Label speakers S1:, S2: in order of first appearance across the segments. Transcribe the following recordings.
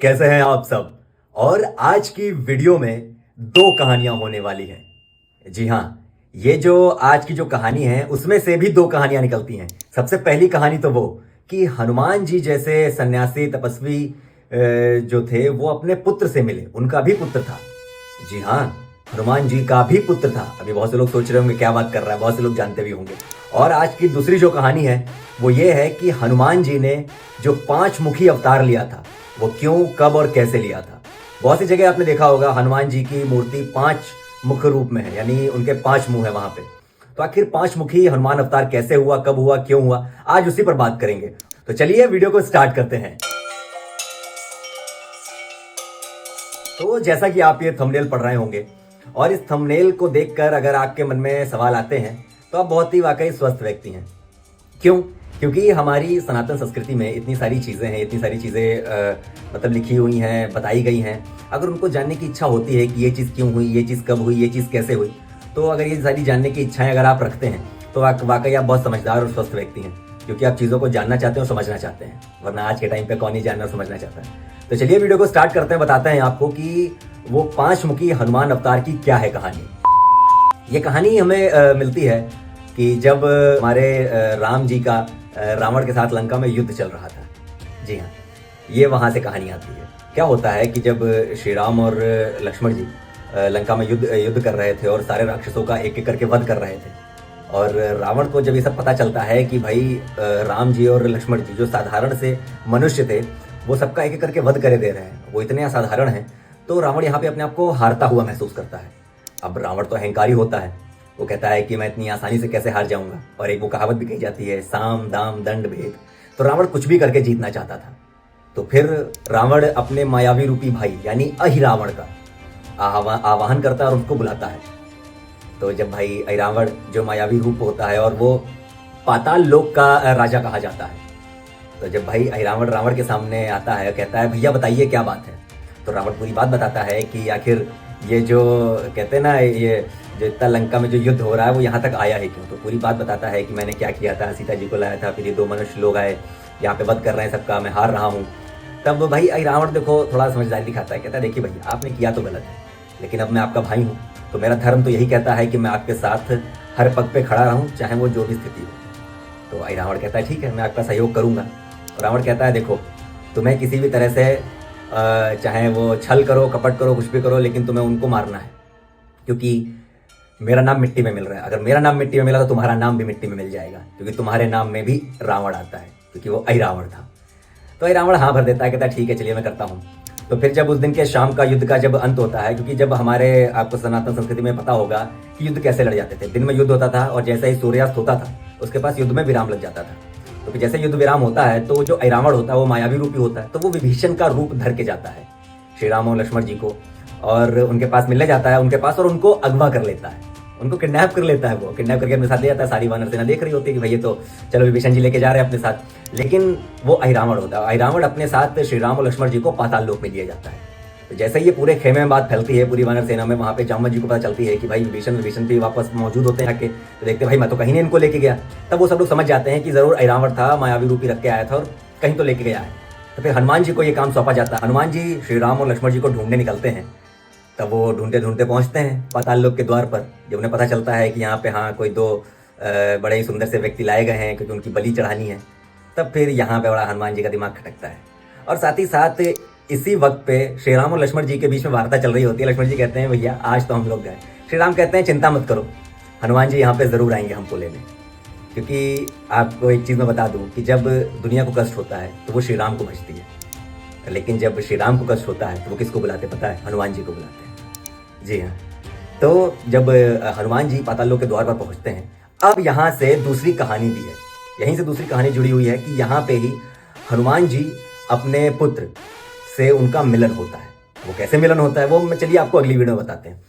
S1: कैसे हैं आप सब। और आज की वीडियो में दो कहानियां होने वाली हैं। जी हाँ, ये जो आज की जो कहानी है उसमें से भी दो कहानियां निकलती हैं। सबसे पहली कहानी तो वो कि हनुमान जी जैसे सन्यासी तपस्वी जो थे वो अपने पुत्र से मिले, उनका भी पुत्र था। जी हाँ, हनुमान जी का भी पुत्र था। अभी बहुत से लोग सोच रहे होंगे क्या बात कर रहा है, बहुत से लोग जानते भी होंगे। और आज की दूसरी जो कहानी है वो ये है कि हनुमान जी ने जो 5 मुखी अवतार लिया था वो क्यों, कब और कैसे लिया था। बहुत सी जगह आपने देखा होगा हनुमान जी की मूर्ति 5 मुख रूप में है, यानी उनके 5 मुंह है वहां पे। तो आखिर 5 मुखी हनुमान अवतार कैसे हुआ, कब हुआ, क्यों हुआ, आज उसी पर बात करेंगे। तो चलिए वीडियो को स्टार्ट करते हैं। तो जैसा कि आप ये थंबनेल पढ़ रहे होंगे और इस थंबनेल को देखकर अगर आपके मन में सवाल आते हैं तो आप बहुत ही वाकई स्वस्थ व्यक्ति हैं। क्यों? क्योंकि हमारी सनातन संस्कृति में इतनी सारी चीज़ें हैं, इतनी सारी चीज़ें मतलब लिखी हुई हैं, बताई गई हैं। अगर उनको जानने की इच्छा होती है कि ये चीज़ क्यों हुई, ये चीज़ कब हुई, ये चीज़ कैसे हुई, तो अगर ये सारी जानने की इच्छाएं अगर आप रखते हैं तो वाकई आप बहुत समझदार और स्वस्थ व्यक्ति हैं, क्योंकि आप चीज़ों को जानना चाहते हैं और समझना चाहते हैं। वरना आज के टाइम पे कौन ही जानना और समझना चाहता है। तो चलिए वीडियो को स्टार्ट करते हैं, बताते हैं आपको कि वो 5 मुखी हनुमान अवतार की क्या है कहानी। ये कहानी हमें मिलती है कि जब हमारे राम जी का रावण के साथ लंका में युद्ध चल रहा था। जी हाँ, ये वहाँ से कहानी आती है। क्या होता है कि जब श्री राम और लक्ष्मण जी लंका में युद्ध कर रहे थे और सारे राक्षसों का एक एक करके वध कर रहे थे, और रावण को जब ये सब पता चलता है कि भाई राम जी और लक्ष्मण जी जो साधारण से मनुष्य थे वो सबका एक एक करके वध करे दे रहे हैं, वो इतने असाधारण हैं, तो रावण यहाँ पे अपने आप को हारता हुआ महसूस करता है। अब रावण तो अहंकारी होता है, वो कहता है कि मैं इतनी आसानी से कैसे हार जाऊंगा। और एक वो कहावत भी कही जाती है, साम दाम दंड भेद। तो रावण कुछ भी करके जीतना चाहता था। तो फिर रावण अपने मायावी रूपी भाई यानी अहिरावण का आवाहन करता है और उसको बुलाता है। तो जब भाई अहिरावण जो मायावी रूप होता है और वो पाताल लोक का राजा कहा जाता है, तो जब भाई अहिरावण रावण के सामने आता है, कहता है भैया बताइए क्या बात है। तो रावण पूरी बात बताता है कि आखिर ये जो कहते हैं ना, ये जो इतना लंका में जो युद्ध हो रहा है वो यहाँ तक आया है क्यों। तो पूरी बात बताता है कि मैंने क्या किया था, सीता जी को लाया था, फिर ये 2 मनुष्य लोग आए, यहाँ पे वध कर रहे हैं सबका, मैं हार रहा हूँ। तब भाई रावण देखो थोड़ा समझदारी दिखाता है, कहता है देखिए भैया आपने किया तो गलत है, लेकिन अब मैं आपका भाई हूँ, तो मेरा धर्म तो यही कहता है कि मैं आपके साथ हर पग पे खड़ा रहूँ, चाहे वो जो भी स्थिति हो। तो रावण कहता है ठीक है, मैं आपका सहयोग करूँगा। रावण कहता है देखो तुम्हें किसी भी तरह से चाहे वो छल करो, कपट करो, कुछ भी करो, लेकिन तुम्हें उनको मारना है, क्योंकि मेरा नाम मिट्टी में मिल रहा है। अगर मेरा नाम मिट्टी में मिला तो तुम्हारा नाम भी मिट्टी में मिल जाएगा, क्योंकि तुम्हारे नाम में भी रावण आता है, क्योंकि वो अहिरावण था। तो अहिरावण हाँ भर देता है, कहता है ठीक है चलिए मैं करता हूँ। तो फिर जब उस दिन के शाम का युद्ध का जब अंत होता है, क्योंकि जब हमारे आपको सनातन संस्कृति में पता होगा कि युद्ध कैसे लड़ जाते थे, दिन में युद्ध होता था और जैसे ही सूर्यास्त होता था उसके पास युद्ध में विराम लग जाता था। तो फिर जैसे युद्ध विराम होता है तो जो अहिरावण होता है वो मायावी रूपी होता है, तो वो विभीषण का रूप धर के जाता है श्री राम और लक्ष्मण जी को, और उनके पास मिलने जाता है उनके पास, और उनको अगवा कर लेता है, उनको किडनैप कर लेता है। वो किडनैप करके अपने साथ ले जाता है। सारी वानर सेना देख रही होती है कि भैया तो चलो विभीषण जी लेके जा रहे हैं अपने साथ, लेकिन वो अहिरावण होता है। अहिरावण अपने साथ श्री राम और लक्ष्मण जी को पाताल लोक में लिया जाता है। तो जैसे ही ये पूरे खेमे में बात फैलती है पूरी वानर सेना में, वहाँ पे जामवंत जी को पता चलती है कि भाई विभीषण भी वापस मौजूद होते हैं आके, तो देखते भाई मैं तो कहीं नहीं इनको लेके गया। तब वो सब लोग समझ जाते हैं कि जरूर अहिरावण था, मायावी रूपी रख के आया था और कहीं तो लेके गया है। तो फिर हनुमान जी को ये काम सौंपा जाता है। हनुमान जी श्री राम और लक्ष्मण जी को ढूंढने निकलते हैं। तब वो ढूंढते ढूंढते पहुंचते हैं पाताल लोक के द्वार पर। जब उन्हें पता चलता है कि यहाँ पे हाँ कोई 2 बड़े ही सुंदर से व्यक्ति लाए गए हैं क्योंकि उनकी बलि चढ़ानी है, तब फिर यहाँ पे बड़ा हनुमान जी का दिमाग खटकता है। और साथ ही साथ इसी वक्त पे श्री राम और लक्ष्मण जी के बीच में वार्ता चल रही होती है। लक्ष्मण जी कहते हैं भैया आज तो हम लोग गए। श्री राम कहते हैं चिंता मत करो, हनुमान जी यहाँ पे ज़रूर आएंगे हमको लेने। क्योंकि आपको एक चीज़ मैं बता दूँ कि जब दुनिया को कष्ट होता है तो वो श्री राम को भजती है, लेकिन जब श्री राम को कष्ट होता है तो वो किसको बुलाते पता है? हनुमान जी को बुलाते हैं। जी हाँ, तो जब हनुमान जी पाताल लोक के द्वार पर पहुँचते हैं, अब यहाँ से दूसरी कहानी भी है। यहीं से दूसरी कहानी जुड़ी हुई है कि यहाँ पे ही हनुमान जी अपने पुत्र से उनका मिलन होता है। वो कैसे मिलन होता है वो मैं चलिए आपको अगली वीडियो में बताते हैं।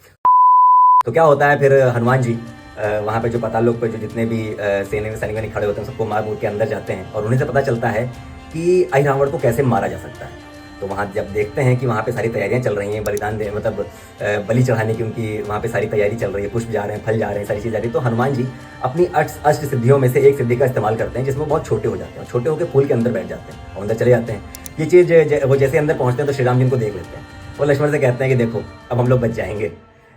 S1: तो क्या होता है फिर हनुमान जी वहाँ पे जो पाताल लोक पे जो जितने भी सैनिक खड़े होते हैं सबको मार मूर के अंदर जाते हैं, और उन्हें से पता चलता है कि अहिरावण को कैसे मारा जा सकता है। तो वहाँ जब देखते हैं कि वहाँ पे सारी तैयारियाँ चल रही हैं, बलिदान दे मतलब बलि चढ़ाने की उनकी वहाँ पे सारी तैयारी चल रही है, पुष्प जा रहे हैं, फल जा रहे हैं, सारी चीज़ जा रही है, तो हनुमान जी अपनी अष्ट सिद्धियों में से एक सिद्धि का इस्तेमाल करते हैं, जिसमें बहुत छोटे हो जाते हैं, छोटे होकर फूल के अंदर बैठ जाते हैं और अंदर चले जाते हैं। ये चीज़ वो जैसे अंदर पहुँचते हैं तो श्री राम जी को देख लेते हैं, वो लक्ष्मण से कहते हैं कि देखो अब हम लोग बच जाएंगे।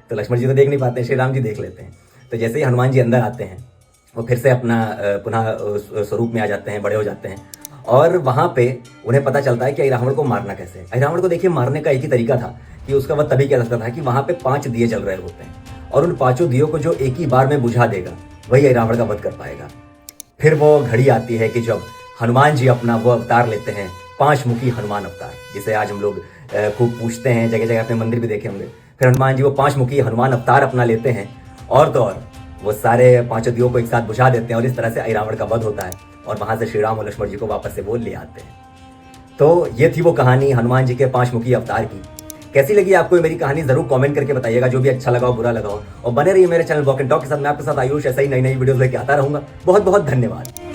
S1: तो लक्ष्मण जी तो देख नहीं पाते हैं, श्री राम जी देख लेते हैं। तो जैसे ही हनुमान जी अंदर आते हैं वो फिर से अपना पुनः स्वरूप में आ जाते हैं, बड़े हो जाते हैं, और वहाँ पे उन्हें पता चलता है कि रावण को मारना कैसे है। रावण को देखिए मारने का एक ही तरीका था कि उसका वध तभी किया जाता था कि वहाँ पे 5 दिए जल रहे होते हैं और उन 5 दियों को जो एक ही बार में बुझा देगा वही रावण का वध कर पाएगा। फिर वो घड़ी आती है कि जब हनुमान जी अपना वो अवतार लेते हैं, 5 मुखी हनुमान अवतार, जिसे आज हम लोग खूब पूछते हैं, जगह जगह अपने मंदिर भी देखे होंगे। फिर हनुमान जी वो 5 मुखी हनुमान अवतार अपना लेते हैं और तो और वो सारे 5 दियों को एक साथ बुझा देते हैं और इस तरह से रावण का वध होता है और वहां से श्री राम और लक्ष्मण जी को वापस से वो ले आते हैं। तो ये थी वो कहानी हनुमान जी के 5 मुखी अवतार की। कैसी लगी आपको ये मेरी कहानी जरूर कमेंट करके बताइएगा, जो भी अच्छा लगा हो बुरा लगा हो। और बने रहिए मेरे चैनल वॉक एंड टॉक के साथ। मैं आपके साथ आयुष ऐसा ही नई नई वीडियोस लेके आता रहूंगा। बहुत बहुत धन्यवाद।